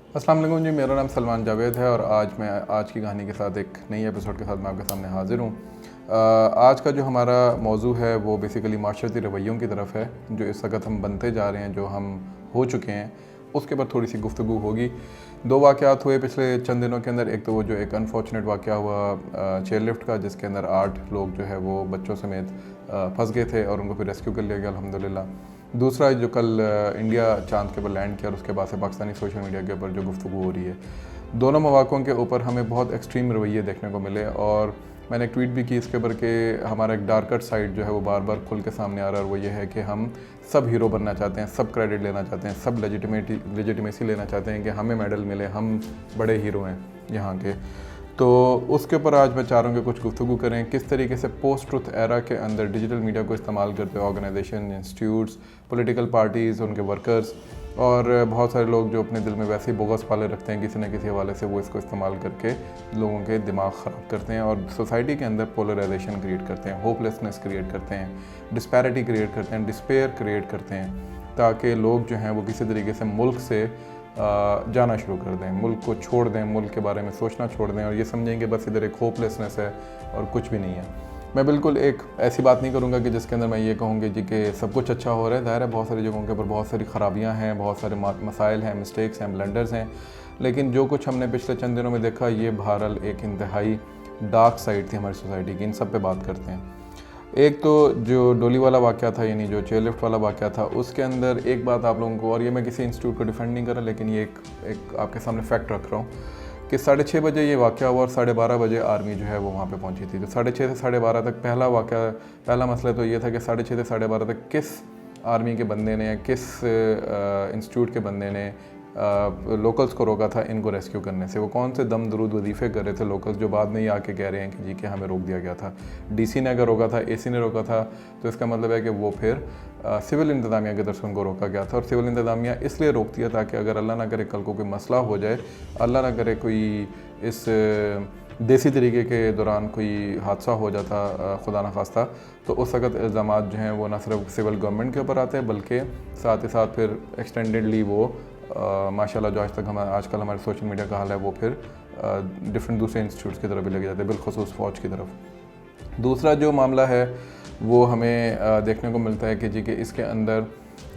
अस्सलाम वालेकुम जी, मेरा नाम सलमान जावेद है और आज की कहानी के साथ एक नई एपिसोड के साथ मैं आपके सामने हाज़िर हूँ। आज का जो हमारा मौजू है वो बेसिकली माशरती रवैयों की तरफ है, जो इस वक्त हम बनते जा रहे हैं, जो हम हो चुके हैं, उसके ऊपर थोड़ी सी गुफ्तगू होगी। दो वाक़यात हुए पिछले चंद दिनों के अंदर। एक तो वो जो एक अनफॉर्चुनेट वाक़या हुआ चेयर लिफ्ट का, जिसके अंदर 8 लोग जो है वो बच्चों समेत फंस गए थे और उनको फिर रेस्क्यू कर लिया गया अल्हम्दुलिल्लाह। दूसरा जो कल इंडिया चांद के ऊपर लैंड किया और उसके बाद से पाकिस्तानी सोशल मीडिया के ऊपर जो गुफ्तगू हो रही है, दोनों मौक़ों के ऊपर हमें बहुत एक्सट्रीम रवैये देखने को मिले। और मैंने एक ट्वीट भी की इसके ऊपर कि हमारा एक डार्कर साइड जो है वो बार बार खुल के सामने आ रहा है, और वो ये है कि हम सब हीरो बनना चाहते हैं, सब क्रेडिट लेना चाहते हैं, सब लेजिटिमेसी लेना चाहते हैं कि हमें मेडल मिले, हम बड़े हीरो हैं यहाँ के। तो उसके ऊपर आज मैं चाह रहा हूँ कि कुछ गुफ्तगू करें, किस तरीके से पोस्ट ट्रुथ एरा के अंदर डिजिटल मीडिया को इस्तेमाल करते हैं ऑर्गेनाइजेशन, इंस्टीट्यूट्स, पॉलिटिकल पार्टीज़, उनके वर्कर्स और बहुत सारे लोग जो अपने दिल में वैसे ही बोगस पाले रखते हैं किसी न किसी हवाले से, वो इसको इस्तेमाल करके लोगों के दिमाग ख़राब करते हैं और सोसाइटी के अंदर पोलराइजेशन क्रिएट करते हैं, होपलेसनेस क्रिएट करते हैं, डिस्पैरिटी क्रिएट करते हैं, डिस्पेयर क्रिएट करते हैं, ताकि लोग जो हैं वो किसी तरीके से मुल्क से जाना शुरू कर दें, मुल्क को छोड़ दें, मुल्क के बारे में सोचना छोड़ दें और ये समझें कि बस इधर एक होपलेसनेस है और कुछ भी नहीं है। मैं बिल्कुल एक ऐसी बात नहीं करूँगा कि जिसके अंदर मैं ये कहूँगी जी कि सब कुछ अच्छा हो रहा है। ज़ाहिर है बहुत सारी जगहों के ऊपर बहुत सारी ख़राबियाँ हैं, बहुत सारे मसाइल हैं, मिस्टेक्स हैं, ब्लंडर्स हैं, लेकिन जो कुछ हमने पिछले चंद दिनों में देखा, ये बहरहाल एक इंतहाई डार्क साइड थी हमारी सोसाइटी की। इन सब पे बात करते हैं। एक तो जो डोली वाला वाक़या था, यानी जो चेयर लिफ्ट वाला वाक़या था, उसके अंदर एक बात आप लोगों को, और ये मैं किसी इंस्टीट्यूट को डिफेंड नहीं कर रहा, लेकिन ये एक आपके सामने फैक्ट रख रहा हूँ कि 6:30 बजे ये वाक़या हुआ और 12:30 बजे आर्मी जो है वो वहाँ पे पहुँची थी। तो 6:30 से 12:30 तक पहला मसला तो ये था कि 6:30 से 12:30 तक किस आर्मी के बंदे ने, किस इंस्टीट्यूट के बंदे ने लोकल्स को रोका था इनको रेस्क्यू करने से। वो कौन से दम दरूद वजीफ़े कर रहे थे लोकल्स, जो बाद में ये आके कह रहे हैं कि जी कि हमें रोक दिया गया था। डीसी ने अगर रोका था, एसी ने रोका था, तो इसका मतलब है कि वो फिर सिविल इंतज़ामिया की तरफ से उनको रोका गया था। और सिविल इंतज़ामिया इसलिए रोकती है ताकि अगर अल्लाह ना करे कल को कोई मसला हो जाए, अल्लाह ना करे कोई इस देसी तरीके के दौरान कोई हादसा हो जाता खुदा न खास्ता, तो उस वक्त इल्ज़ामात जो हैं वो न सिर्फ सिविल गवर्नमेंट के ऊपर आते हैं, बल्कि साथ ही साथ फिर एक्सटेंडेडली वो माशाल्लाह जो आजकल हमारे सोशल मीडिया का हाल है, वो फिर डिफरेंट दूसरे इंस्टीट्यूट्स की तरफ भी लगे जाते हैं, बिलखुसूस फ़ौज की तरफ। दूसरा जो मामला है वो हमें देखने को मिलता है कि जी कि इसके अंदर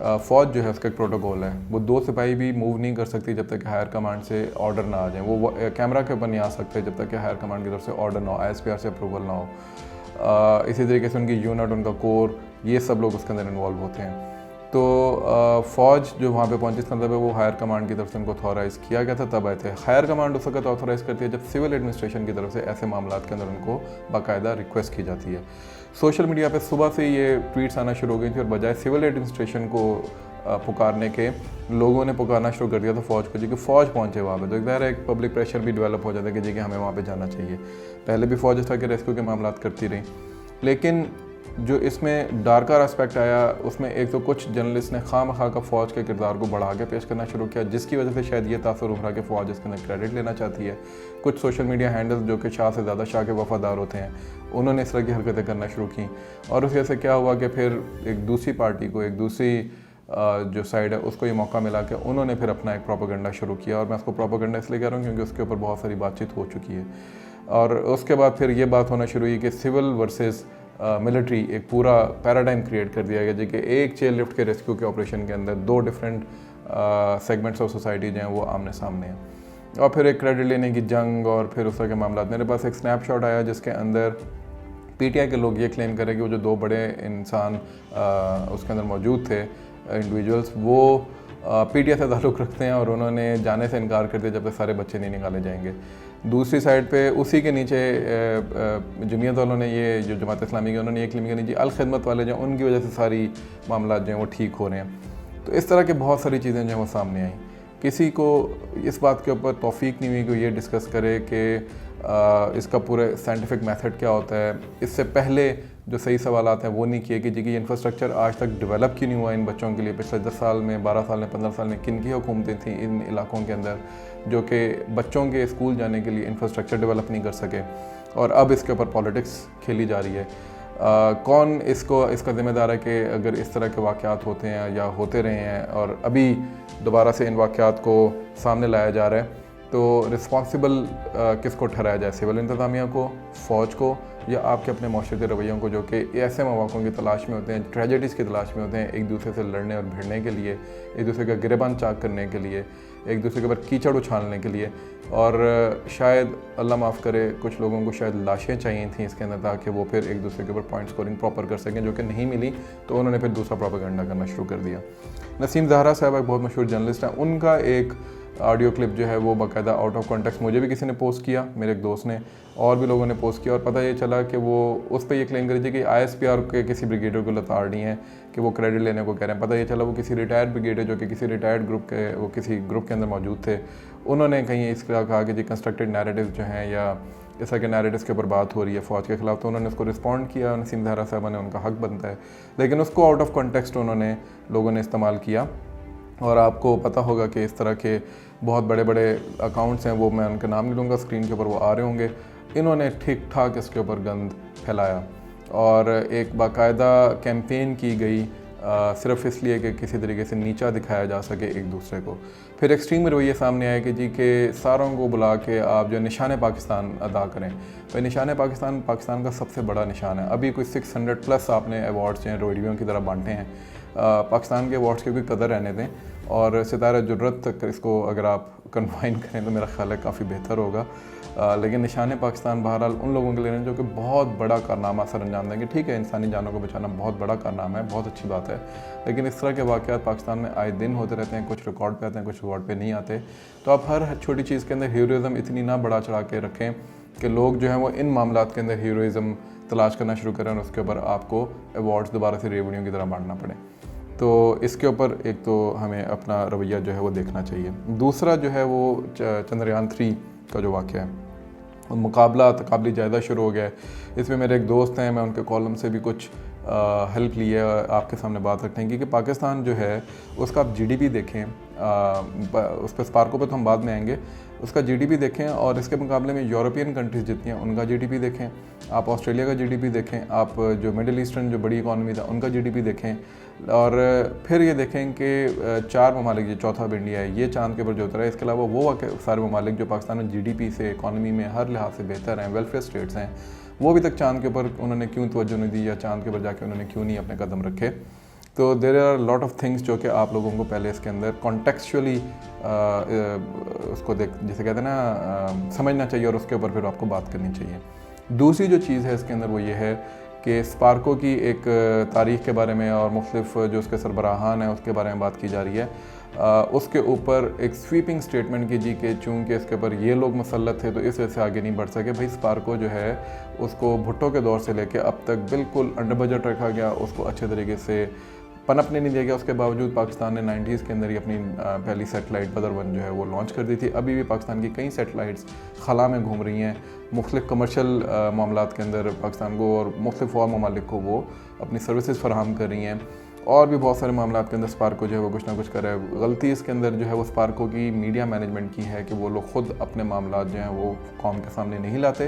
फ़ौज जो है उसका एक प्रोटोकॉल है। वो 2 सिपाही भी मूव नहीं कर सकती जब तक कि हायर कमांड से ऑर्डर ना आ जाए। वो कैमरा के ऊपर नहीं आ सकते जब तक कि हायर कमांड की तरफ से ऑर्डर ना हो, ISPR से अप्रूवल ना हो। इसी तरीके से उनकी यूनिट, उनका कोर, ये सब लोग उसके अंदर इन्वॉल्व होते हैं। तो फ़ौज जो वहाँ पे पहुँची, इसका मतलब है वो हायर कमांड की तरफ से उनको ऑथोराइज़ किया गया था, तब आए थे। हायर कमांड उस वक्त ऑथोराइज़ करती है जब सिविल एडमिनिस्ट्रेशन की तरफ से ऐसे मामलों के अंदर उनको बाकायदा रिक्वेस्ट की जाती है। सोशल मीडिया पे सुबह से ये ट्वीट्स आना शुरू हो गई थी और बजाय सिविल एडमिनिस्ट्रेशन को पुकारने के, लोगों ने पुकारना शुरू कर दिया था फ़ौज को, जी कि फ़ौज पहुँचे वहाँ पे। तो ज़ाहिर है एक पब्लिक प्रेशर भी डेवलप हो जाता है कि जी कि हमें वहाँ पे जाना चाहिए। पहले भी फ़ौज इस तरह के रेस्क्यू के मामला करती रही, लेकिन जो इसमें डार्कर एस्पेक्ट आया उसमें एक तो कुछ जर्नलिस्ट ने खामखा का फ़ौज के किरदार को बढ़ा के पेश करना शुरू किया, जिसकी वजह से शायद ये तासुर उभरा कि फ़ौज इसके अंदर क्रेडिट लेना चाहती है। कुछ सोशल मीडिया हैंडल्स जो कि शाह से ज़्यादा शाह के वफ़ादार होते हैं, उन्होंने इस तरह की हरकतें करना शुरू की और उस वजह से क्या हुआ कि फिर एक दूसरी पार्टी को, एक दूसरी जो साइड है उसको ये मौका मिला कि उन्होंने फिर अपना एक प्रोपेगेंडा शुरू किया। और मैं उसको प्रोपेगेंडा इसलिए कह रहा हूँ क्योंकि उसके ऊपर बहुत सारी बातचीत हो चुकी है। और उसके बाद फिर ये बात होना शुरू हुई कि सिविल वर्सेस मिलिट्री, एक पूरा पैराडाइम क्रिएट कर दिया गया जी कि एक चेयर लिफ्ट के रेस्क्यू के ऑपरेशन के अंदर 2 डिफरेंट सेगमेंट्स ऑफ सोसाइटी जो हैं वो आमने सामने हैं, और फिर एक क्रेडिट लेने की जंग और फिर उस तरह के मामला। मेरे पास एक स्नैपशॉट आया जिसके अंदर PTI के लोग ये क्लेम करें कि वो जो 2 बड़े इंसान उसके अंदर मौजूद थे, इंडिविजुअल्स, वो PTI से ताल्लुक़ रखते हैं और उन्होंने जाने से इनकार कर दिया जब तक सारे बच्चे नहीं निकाले जाएंगे। दूसरी साइड पे उसी के नीचे जमीयत वालों ने, ये जो जमात इस्लामी की, उन्होंने ये क्लेम किया जी अल खिदमत वाले जो उनकी वजह से सारी मामला जो हैं वो ठीक हो रहे हैं। तो इस तरह के बहुत सारी चीज़ें जो हैं वो सामने आई। किसी को इस बात के ऊपर तौफीक नहीं हुई कि ये डिस्कस करे कि इसका पूरे साइंटिफिक मेथड क्या होता है। इससे पहले जो सही सवालात हैं वो नहीं किए कि जी कि इंफ्रास्ट्रक्चर आज तक डेवलप क्यों नहीं हुआ इन बच्चों के लिए। पिछले 10 साल में, 12 साल में, 15 साल में किन की हुकूमतें थीं इन इलाकों के अंदर जो कि बच्चों के स्कूल जाने के लिए इंफ्रास्ट्रक्चर डेवलप नहीं कर सके, और अब इसके ऊपर पॉलिटिक्स खेली जा रही है। کون اس کا ذمہ دار ہے کہ اگر اس طرح کے واقعات ہوتے ہیں یا ہوتے رہے ہیں اور ابھی دوبارہ سے ان واقعات کو سامنے لایا جا رہا ہے تو رسپانسبل کس کو ٹھہرایا جائے؟ سول انتظامیہ کو، فوج کو، یا آپ کے اپنے معاشرتی رویوں کو جو کہ ایسے مواقعوں کی تلاش میں ہوتے ہیں، ٹریجڈیز کی تلاش میں ہوتے ہیں، ایک دوسرے سے لڑنے اور بھیڑنے کے لیے، ایک دوسرے کا گریبان چاک کرنے کے لیے، ایک دوسرے کے اوپر کیچڑ اچھالنے کے لیے، اور شاید اللہ معاف کرے کچھ لوگوں کو شاید لاشیں چاہیے تھیں اس کے اندر تاکہ وہ پھر ایک دوسرے کے اوپر پوائنٹ سکورنگ پراپر کر سکیں، جو کہ نہیں ملی تو انہوں نے پھر دوسرا پروپیگنڈا کرنا شروع کر دیا۔ نسیم زہرا صاحب ایک بہت مشہور جرنلسٹ ہیں، ان کا ایک آڈیو کلپ جو ہے وہ باقاعدہ آؤٹ آف کانٹیکسٹ مجھے بھی کسی نے پوسٹ کیا، میرے ایک دوست نے، اور بھی لوگوں نے پوسٹ کیا، اور پتہ یہ چلا کہ وہ اس پہ یہ کلیم کری تھی کہ آئی ایس پی آر کے کسی بریگیڈر کو لتاڑ رہی ہیں کہ وہ کریڈٹ لینے کو کہہ رہے ہیں۔ پتہ یہ چلا وہ کسی ریٹائرڈ بریگیڈر جو کہ کسی ریٹائرڈ گروپ کے وہ کسی گروپ کے اندر موجود تھے، انہوں نے کہیں اس طرح کہا کہ جی کنسٹرکٹیڈ نیریٹیوز جو ہیں یا اس طرح کے نیریٹیوز کے اوپر بات ہو رہی ہے فوج کے خلاف، تو انہوں نے اس کو رسپونڈ کیا، نسیم زہرا صاحبہ نے، ان کا حق بنتا ہے، لیکن اس کو آؤٹ آف کانٹیکسٹ انہوں نے لوگوں نے استعمال کیا۔ اور آپ کو پتہ ہوگا کہ اس طرح کے بہت بڑے بڑے اکاؤنٹس ہیں، وہ میں ان کا نام نہیں لوں گا، اسکرین کے اوپر وہ آ رہے ہوں گے، انہوں نے ٹھیک ٹھاک اس کے اوپر گند پھیلایا اور ایک باقاعدہ کیمپین کی گئی صرف اس لیے کہ کسی طریقے سے نیچا دکھایا جا سکے ایک دوسرے کو۔ پھر ایکسٹریم رویے سامنے آئے کہ جی کہ ساروں کو بلا کے آپ جو نشان پاکستان ادا کریں۔ تو نشان پاکستان کا سب سے بڑا نشان ہے۔ ابھی کوئی 600+ آپ نے ایوارڈز جو ہیں ریڈیو کی طرح بانٹے ہیں۔ پاکستان کے ایوارڈز کی کوئی قدر رہنے دیں، اور ستارہ جرت تک اس کو اگر آپ کنفائن کریں تو میرا خیال ہے کافی بہتر ہوگا۔ لیکن نشان پاکستان بہرحال ان لوگوں کے لیے جو کہ بہت بڑا کارنامہ سر انجام دیں گے۔ ٹھیک ہے، انسانی جانوں کو بچانا بہت بڑا کارنامہ ہے، بہت اچھی بات ہے، لیکن اس طرح کے واقعات پاکستان میں آئے دن ہوتے رہتے ہیں، کچھ ریکارڈ پہ آتے ہیں، کچھ ریکارڈ پہ نہیں آتے۔ تو آپ ہر چھوٹی چیز کے اندر ہیروئزم اتنی نہ بڑا چڑھا کے رکھیں کہ لوگ جو ہیں وہ ان معاملات کے اندر ہیروئزم تلاش کرنا شروع کریں اور اس کے اوپر آپ کو ایوارڈز دوبارہ سے ریونیو کی طرح بانٹنا پڑے۔ تو اس کے اوپر ایک تو ہمیں اپنا رویہ جو ہے وہ دیکھنا چاہیے۔ دوسرا جو ہے وہ چندریان 3 کا جو واقعہ ہے، مقابلہ تقابلی جائزہ شروع ہو گیا ہے۔ اس میں میرے ایک دوست ہیں، میں ان کے کالم سے بھی کچھ ہیلپ لی ہے آپ کے سامنے بات رکھتے ہیں، کیونکہ پاکستان جو ہے اس کا آپ جی ڈی پی دیکھیں، اس پہ اسپارکو پہ تو ہم بعد میں آئیں گے، اس کا جی ڈی پی دیکھیں اور اس کے مقابلے میں یورپین کنٹریز جتنی ہیں ان کا جی ڈی پی دیکھیں، آپ آسٹریلیا کا جی ڈی پی دیکھیں، آپ جو مڈل ایسٹرن جو بڑی اکانومی تھا ان کا جی ڈی پی دیکھیں، اور پھر یہ دیکھیں کہ 4 ممالک، جو چوتھا اب انڈیا ہے، یہ چاند کے اوپر جو اترا ہے۔ اس کے علاوہ وہ سارے ممالک جو پاکستان میں جی ڈی پی سے، اکانومی میں ہر لحاظ سے بہتر ہیں، ویلفیئر اسٹیٹس ہیں، وہ ابھی تک چاند کے اوپر انہوں نے کیوں توجہ نہیں دی، یا چاند کے اوپر جا کے انہوں نے کیوں نہیں اپنے قدم رکھے۔ تو there are lot of things جو کہ آپ لوگوں کو پہلے اس کے اندر کانٹیکسچولی اس کو جسے کہتے ہیں نا سمجھنا چاہیے، اور اس کے اوپر پھر آپ کو بات کرنی چاہیے۔ دوسری جو چیز ہے اس کے اندر وہ یہ ہے کہ اسپارکو کی ایک تاریخ کے بارے میں اور مختلف جو اس کے سربراہان ہیں اس کے بارے میں بات کی جا رہی ہے۔ اس کے اوپر ایک سویپنگ سٹیٹمنٹ کی جی کہ چونکہ اس کے اوپر یہ لوگ مسلط تھے تو اس وجہ سے آگے نہیں بڑھ سکے۔ بھائی اسپارکو جو ہے اس کو بھٹو کے دور سے لے کے اب تک بالکل انڈر بجٹ رکھا گیا، اس کو اچھے طریقے سے پنپنے نہیں دیا گیا۔ اس کے باوجود پاکستان نے 90s کے اندر ہی اپنی پہلی سیٹلائٹ بدر 1 جو ہے وہ لانچ کر دی تھی۔ ابھی بھی پاکستان کی کئی سیٹلائٹس خلا میں گھوم رہی ہیں، مختلف کمرشل معاملات کے اندر پاکستان کو اور مختلف اور ممالک کو وہ اپنی سروسز فراہم کر رہی ہیں، اور بھی بہت سارے معاملات کے اندر اسپارکو جو ہے وہ کچھ نہ کچھ کر رہا ہے۔ غلطی اس کے اندر جو ہے وہ اسپارکو کی میڈیا مینجمنٹ کی ہے کہ وہ لوگ خود اپنے معاملات جو ہیں وہ قوم کے سامنے نہیں لاتے،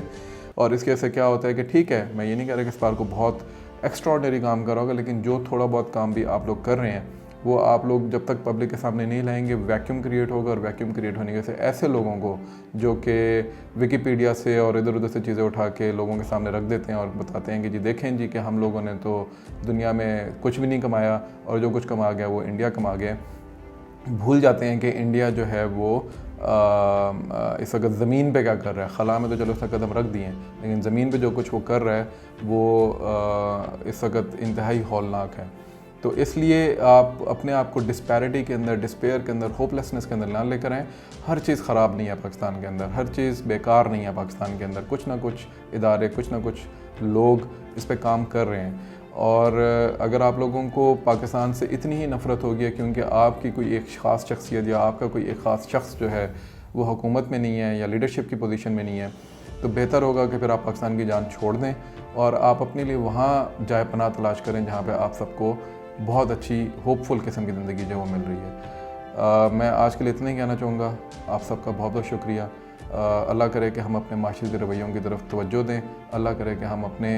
اور اس کی وجہ سے کیا ہوتا ہے کہ ٹھیک ہے، میں یہ نہیں کہہ رہا کہ اسپارکو بہت ایکسٹراڈنری کام کر رہا ہوگا، لیکن جو تھوڑا بہت کام بھی آپ لوگ کر رہے ہیں وہ آپ لوگ جب تک پبلک کے سامنے نہیں لائیں گے، ویکیوم کریٹ ہوگا، اور ویکیوم کریٹ ہونے کی وجہ سے ایسے لوگوں کو جو کہ ویکیپیڈیا سے اور ادھر ادھر سے چیزیں اٹھا کے لوگوں کے سامنے رکھ دیتے ہیں اور بتاتے ہیں کہ جی دیکھیں جی کہ ہم لوگوں نے تو دنیا میں کچھ بھی نہیں کمایا، اور جو کچھ کما گیا وہ انڈیا کما گیا، بھول جاتے ہیں کہ انڈیا جو ہے وہ اس وقت زمین پہ کیا کر رہا ہے۔ خلا میں تو چلو اس نے قدم رکھ دیے ہیں، لیکن زمین پہ جو کچھ وہ کر رہا ہے وہ اس وقت انتہائی ہولناک ہے۔ تو اس لیے آپ اپنے آپ کو ڈسپیرٹی کے اندر، ڈسپیئر کے اندر، ہوپلیسنس کے اندر نہ لے کر آئیں۔ ہر چیز خراب نہیں ہے پاکستان کے اندر، ہر چیز بیکار نہیں ہے پاکستان کے اندر، کچھ نہ کچھ ادارے، کچھ نہ کچھ لوگ اس پہ کام کر رہے ہیں۔ اور اگر آپ لوگوں کو پاکستان سے اتنی ہی نفرت ہوگی ہے کیونکہ آپ کی کوئی ایک خاص شخصیت یا آپ کا کوئی ایک خاص شخص جو ہے وہ حکومت میں نہیں ہے یا لیڈرشپ کی پوزیشن میں نہیں ہے، تو بہتر ہوگا کہ پھر آپ پاکستان کی جان چھوڑ دیں اور آپ اپنے لیے وہاں جائے پناہ تلاش کریں جہاں پہ آپ سب کو بہت اچھی ہوپ فل قسم کی زندگی جو وہ مل رہی ہے۔ میں آج کے لیے اتنا ہی کہنا چاہوں گا۔ آپ سب کا بہت بہت شکریہ۔ اللہ کرے کہ ہم اپنے معاشرتی رویوں کی طرف توجہ دیں، اللہ کرے کہ ہم اپنے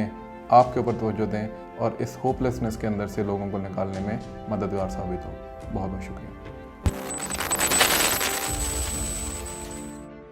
آپ کے اوپر توجہ دیں اور اس ہوپ لیسنس کے اندر سے لوگوں کو نکالنے میں مددگار ثابت ہوں. بہت بہت شکریہ.